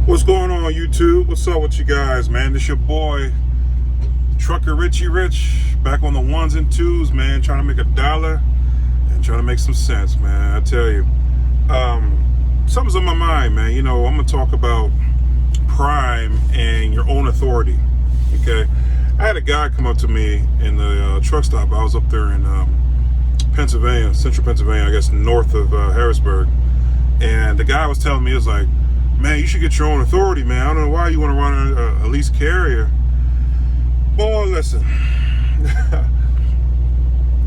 What's going on, YouTube? What's up with you guys, man? This your boy, Trucker Richie Rich, back on the ones and twos, man, trying to make $1 and trying to make some sense, man. I tell you, something's on my mind, man. You know, I'm gonna talk about prime and your own authority. Okay, I had a guy come up to me in the truck stop. I was up there in Pennsylvania, central Pennsylvania, I guess north of Harrisburg, and the guy was telling me, it was like, man, you should get your own authority, man. I don't know why you want to run a lease carrier. Boy, listen.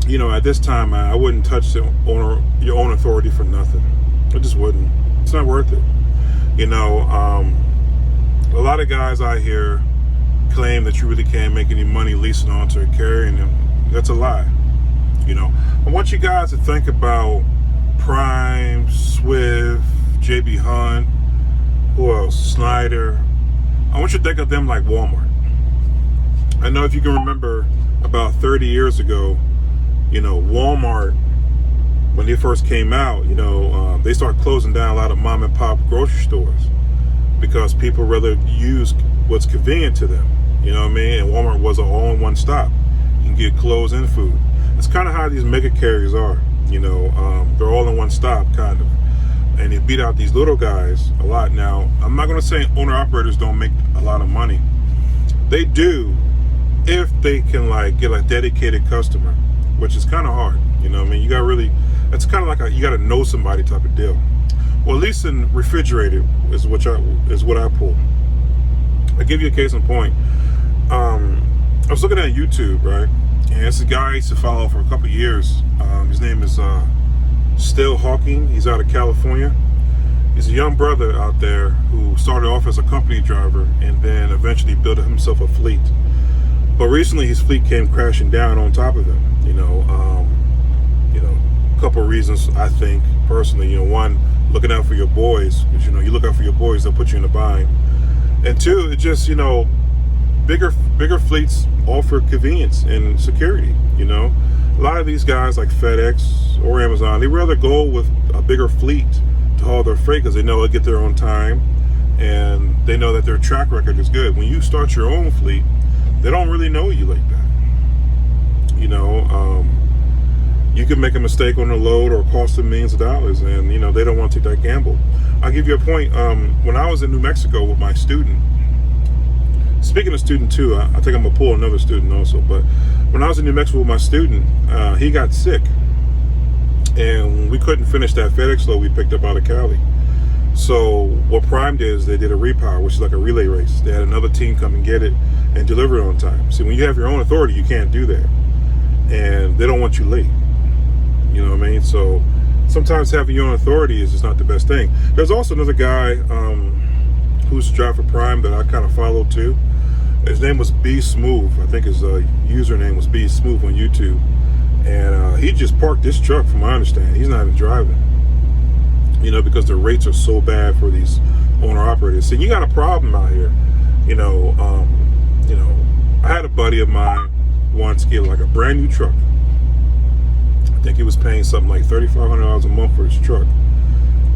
You know, at this time, I wouldn't touch your own authority for nothing. I just wouldn't. It's not worth it. You know, a lot of guys out here claim that you really can't make any money leasing onto a carrier, and that's a lie. You know, I want you guys to think about Prime, Swift, JB Hunt, who else? Snyder. I want you to think of them like Walmart. I know if you can remember about 30 years ago, you know, Walmart, when they first came out, you know, they started closing down a lot of mom and pop grocery stores because people rather use what's convenient to them. You know what I mean? And Walmart was an all-in-one stop. You can get clothes and food. It's kind of how these mega carriers are. You know, they're all in one stop, kind of. And they beat out these little guys a lot. Now, I'm not going to say owner-operators don't make a lot of money. They do if they can, like, get a dedicated customer, which is kind of hard. You know what I mean? You got really, it's kind of like you got to know somebody type of deal. Well, leasing refrigerated is what I pull. I'll give you a case in point. I was looking at YouTube, right? And it's a guy I used to follow for a couple of years. His name is Still Hawking. He's out of California. He's a young brother out there who started off as a company driver and then eventually built himself a fleet. But recently his fleet came crashing down on top of him. You know, a couple of reasons, I think, personally. You know, one, looking out for your boys, because, you know, you look out for your boys, they'll put you in a bind. And two, it just, you know, bigger fleets offer convenience and security. You know, a lot of these guys like FedEx or Amazon, they rather go with a bigger fleet to haul their freight because they know they'll get there on time and they know that their track record is good. When you start your own fleet, they don't really know you like that. You know, you can make a mistake on a load or cost them millions of dollars, and, you know, they don't want to take that gamble. I'll give you a point. When I was in New Mexico with my student, speaking of student too, I think I'm gonna pull another student also, but when I was in New Mexico with my student, he got sick and we couldn't finish that FedEx load we picked up out of Cali. So what Prime did is they did a repower, which is like a relay race. They had another team come and get it and deliver it on time. See, when you have your own authority, you can't do that, and they don't want you late. You know what I mean? So sometimes having your own authority is just not the best thing. There's also another guy who's driving for Prime that I kind of followed too. His name was Be Smooth. I think his username was Be Smooth on YouTube. And he just parked this truck, from my understanding. He's not even driving. You know, because the rates are so bad for these owner-operators. So you got a problem out here. You know, I had a buddy of mine once get like a brand new truck. I think he was paying something like $3,500 a month for his truck.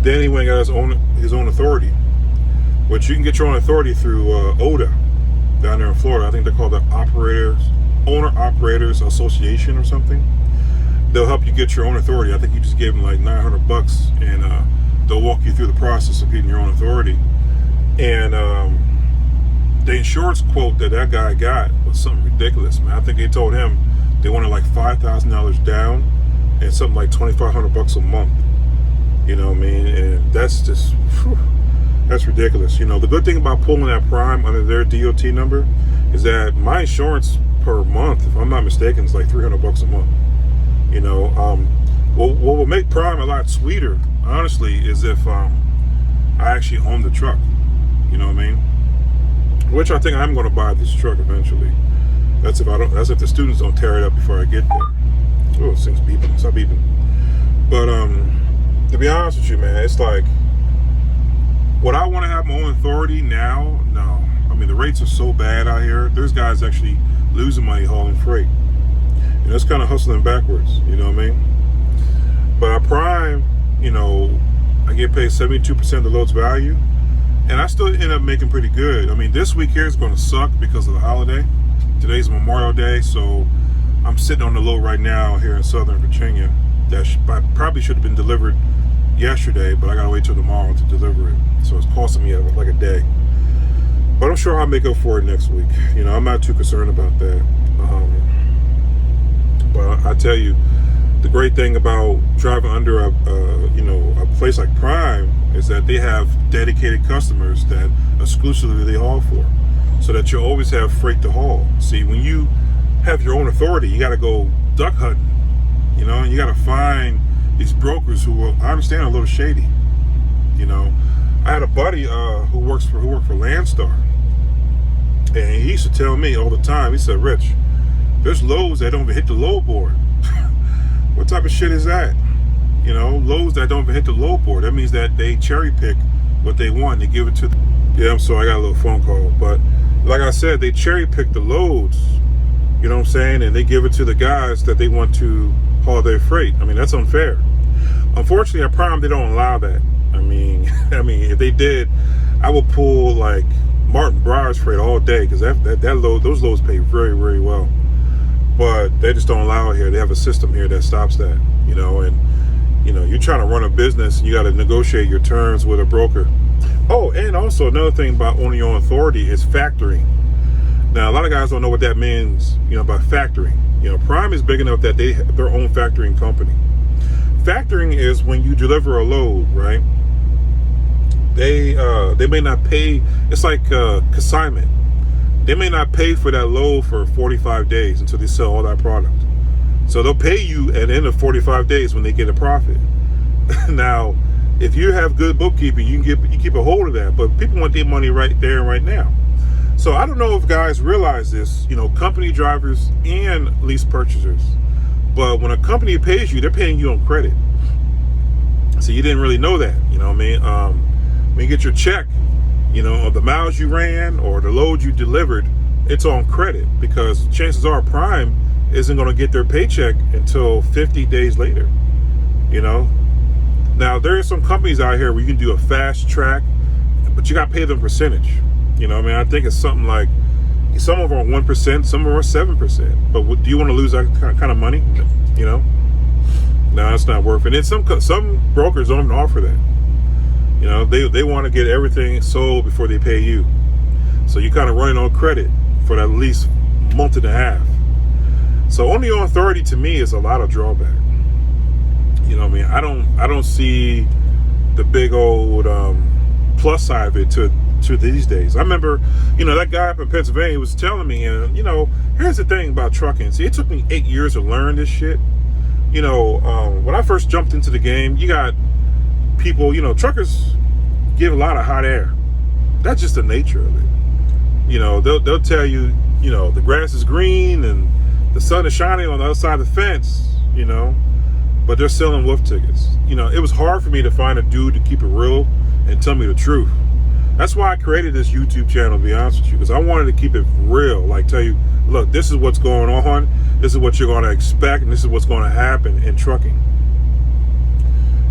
Then he went and got his own authority, which you can get your own authority through ODA down there in Florida. I think they're called the Owner Operators Association or something. They'll help you get your own authority. I think you just gave them like $900 and they'll walk you through the process of getting your own authority. And the insurance quote that guy got was something ridiculous, man. I think they told him they wanted like $5,000 down and something like $2,500 a month. You know what I mean? And that's just, that's ridiculous. You know, the good thing about pulling that Prime under their DOT number is that my insurance per month, if I'm not mistaken, is like $300 a month. You know, what will make Prime a lot sweeter, honestly, is if I actually own the truck. You know what I mean? Which I think I'm going to buy this truck eventually. That's if the students don't tear it up before I get there. Oh, this thing's beeping. Stop beeping. But to be honest with you, man, it's like, would I want to have my own authority now? No. I mean, the rates are so bad out here. There's guys actually losing money hauling freight. And it's kind of hustling backwards, you know what I mean? But at Prime, you know, I get paid 72% of the load's value. And I still end up making pretty good. I mean, this week here is going to suck because of the holiday. Today's Memorial Day, so I'm sitting on the load right now here in Southern Virginia. That probably should have been delivered yesterday, but I gotta wait till tomorrow to deliver it. So it's costing me like a day. But I'm sure I'll make up for it next week. You know, I'm not too concerned about that. But I tell you, the great thing about driving under a place like Prime is that they have dedicated customers that exclusively they haul for, so that you always have freight to haul. See, when you have your own authority, you got to go duck hunting, you know, and you got to find these brokers who I understand are a little shady. You know, I had a buddy who worked for Landstar, and he used to tell me all the time. He said, "Rich, there's loads that don't even hit the load board." What type of shit is that? You know, loads that don't even hit the load board. That means that they cherry pick what they want. They give it to yeah, I'm sorry, I got a little phone call. But like I said, they cherry pick the loads, you know what I'm saying? And they give it to the guys that they want to haul their freight. I mean, that's unfair. Unfortunately, at Prime, they don't allow that. I mean, if they did, I would pull like Martin Breyer's freight all day, because those loads pay very, very well. But they just don't allow it here. They have a system here that stops that, you know. And you know, you're trying to run a business, and you got to negotiate your terms with a broker. Oh, and also another thing about owning your own authority is factoring. Now, a lot of guys don't know what that means, you know, about factoring. You know, Prime is big enough that they have their own factoring company. Factoring is when you deliver a load, right? They may not pay. It's like consignment. They may not pay for that load for 45 days until they sell all that product. So they'll pay you at the end of 45 days when they get a profit. Now, if you have good bookkeeping, you keep a hold of that. But people want their money right there and right now. So I don't know if guys realize this, you know, company drivers and lease purchasers. But when a company pays you, they're paying you on credit. So you didn't really know that, you know what I mean? When you get your check, you know, of the miles you ran or the load you delivered, it's on credit, because chances are Prime isn't going to get their paycheck until 50 days later, you know? Now, there are some companies out here where you can do a fast track, but you got to pay them percentage. You know what I mean? I think it's something like, some of them are 1%, some of them are 7%. But do you want to lose that kind of money? You know? No, it's not worth it. And some brokers don't even offer that. You know, they want to get everything sold before they pay you. So you're kind of running on credit for at least a month and a half. So owning your own authority, to me, is a lot of drawback. You know what I mean? I don't see the big old plus side of it to these days. I remember, you know, that guy up in Pennsylvania was telling me, and you know, here's the thing about trucking. See, it took me 8 years to learn this shit. You know, when I first jumped into the game, you got people, you know, truckers give a lot of hot air. That's just the nature of it. You know, they'll tell you, you know, the grass is green and the sun is shining on the other side of the fence, you know, but they're selling wolf tickets. You know, it was hard for me to find a dude to keep it real and tell me the truth. That's why I created this YouTube channel, to be honest with you, because I wanted to keep it real. Like, tell you, look, this is what's going on, this is what you're going to expect, and this is what's going to happen in trucking.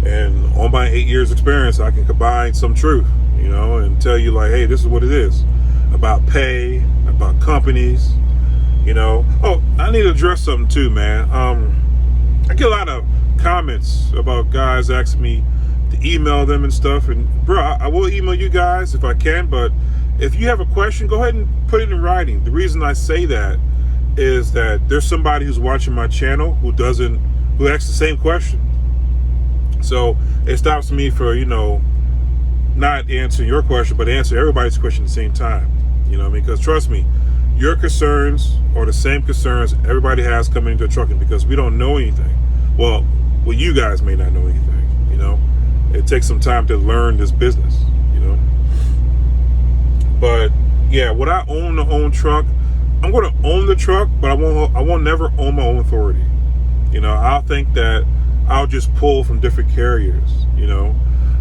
And on my 8 years experience, I can combine some truth, you know, and tell you, like, hey, this is what it is about pay, about companies, you know. Oh, I need to address something too, man. I get a lot of comments about guys asking me to email them and stuff, and bro, I will email you guys if I can, but if you have a question, go ahead and put it in writing. The reason I say that is that there's somebody who's watching my channel who asks the same question. So it stops me for, you know, not answering your question, but answer everybody's question at the same time. You know what I mean? Because trust me, your concerns are the same concerns everybody has coming into trucking, because we don't know anything. Well, you guys may not know anything, you know. It takes some time to learn this business, you know. But yeah, would I own the own truck? I'm going to own the truck, but I won't never own my own authority. You know, I'll think that I'll just pull from different carriers, you know.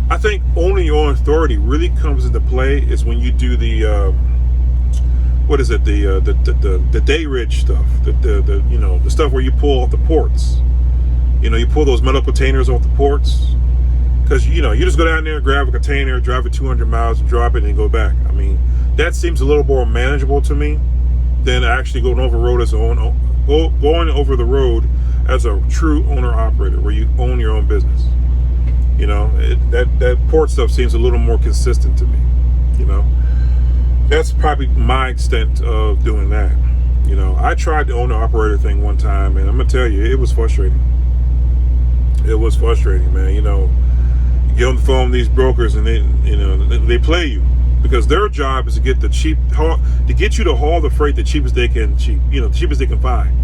I think owning your own authority really comes into play is when you do the what is it, the day ridge stuff, the you know, the stuff where you pull off the ports. You know, you pull those metal containers off the ports, Because, you just go down there, grab a container, drive it 200 miles and drop it and go back. I mean, that seems a little more manageable to me than actually going over the road as a true owner-operator where you own your own business. That port stuff seems a little more consistent to me. That's probably my extent of doing that. I tried the owner-operator thing one time, and I'm going to tell you, it was frustrating. It was frustrating, man. You get on the phone with these brokers, and they play you because their job is to get get you to haul the freight the cheapest they can find.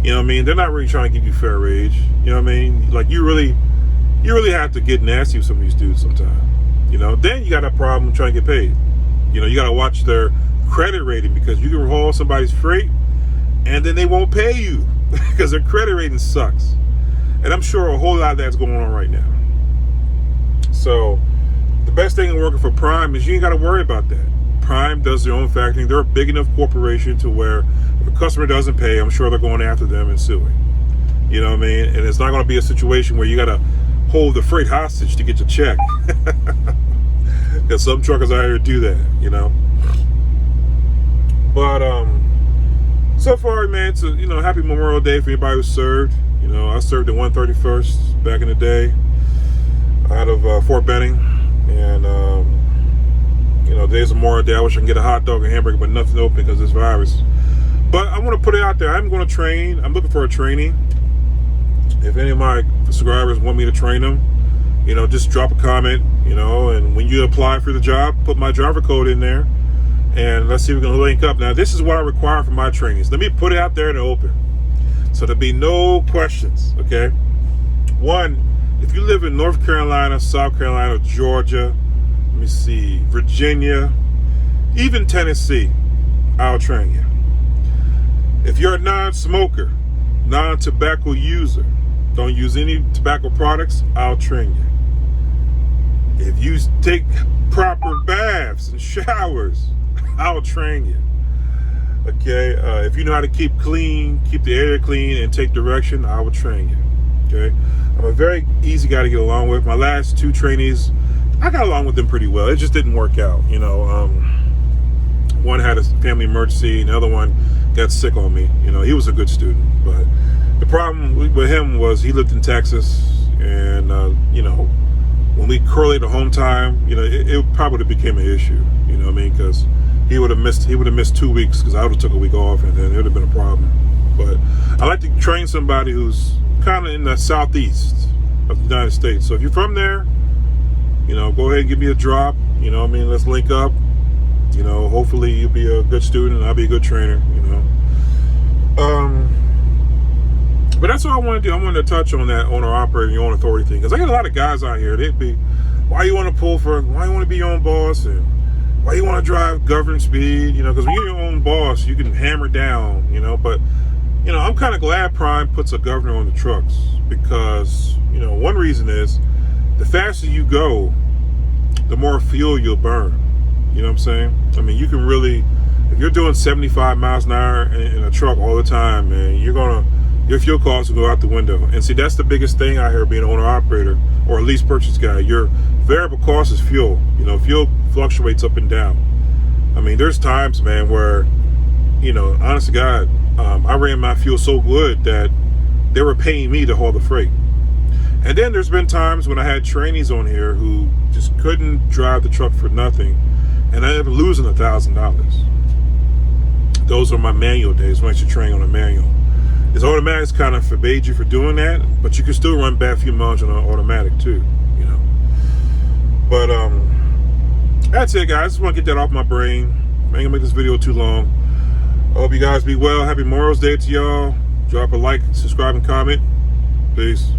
They're not really trying to give you fair wage. Like you really have to get nasty with some of these dudes sometimes. Then you got a problem trying to get paid. You got to watch their credit rating because you can haul somebody's freight and then they won't pay you because their credit rating sucks. And I'm sure a whole lot of that's going on right now. So the best thing in working for Prime is you ain't got to worry about that. Prime does their own factoring. They're a big enough corporation to where if a customer doesn't pay, I'm sure they're going after them and suing. And it's not going to be a situation where you got to hold the freight hostage to get your check. Because some truckers out here do that, But so far, man, it's happy Memorial Day for anybody who served. I served at 131st back in the day out of Fort Benning, and today's Memorial Day. I wish I can get a hot dog and hamburger, but nothing open because of this virus. But I want to put it out there. I'm going to train. I'm looking for a trainee. If any of my subscribers want me to train them, just drop a comment, and when you apply for the job, put my driver code in there, and let's see if we can link up. Now, this is what I require from my trainees. Let me put it out there in the open, so there'll be no questions, okay? One, if you live in North Carolina, South Carolina, Georgia, Virginia, even Tennessee, I'll train you. If you're a non-smoker, non-tobacco user, don't use any tobacco products, I'll train you. If you take proper baths and showers, I'll train you. Okay? If you know how to keep the area clean, and take direction, I will train you. Okay? I'm a very easy guy to get along with. My last two trainees, I got along with them pretty well. It just didn't work out. One had a family emergency, and the other one got sick on me. He was a good student, but the problem with him was he lived in Texas, and when we correlated home time, it probably became an issue. Because he would have missed 2 weeks because I would have took a week off, and then it would have been a problem. But I like to train somebody who's kind of in the southeast of the United States. So if you're from there, go ahead and give me a drop. Let's link up. Hopefully you'll be a good student and I'll be a good trainer. But that's what I want to do. I wanted to touch on that owner-operator, your own authority thing. Because I get a lot of guys out here, they'd be, why you want to why you want to be your own boss? And why you want to drive government speed? Because when you're your own boss, you can hammer down, But, I'm kind of glad Prime puts a governor on the trucks. Because, one reason is, the faster you go, the more fuel you'll burn. You know what I'm saying? You can really, if you're doing 75 miles an hour in a truck all the time, man, your fuel costs will go out the window. And see, that's the biggest thing out here being an owner-operator or a lease purchase guy. Your variable cost is fuel. Fuel fluctuates up and down. There's times, man, where, honest to God, I ran my fuel so good that they were paying me to haul the freight. And then there's been times when I had trainees on here who just couldn't drive the truck for nothing, and I ended up losing $1,000. Those are my manual days when I should train on a manual. This automatic's kind of forbade you for doing that, but you can still run bad fuel mileage on an automatic too, But that's it, guys. I just want to get that off my brain. I ain't gonna make this video too long. I hope you guys be well. Happy Memorial Day to y'all. Drop a like, subscribe, and comment. Peace.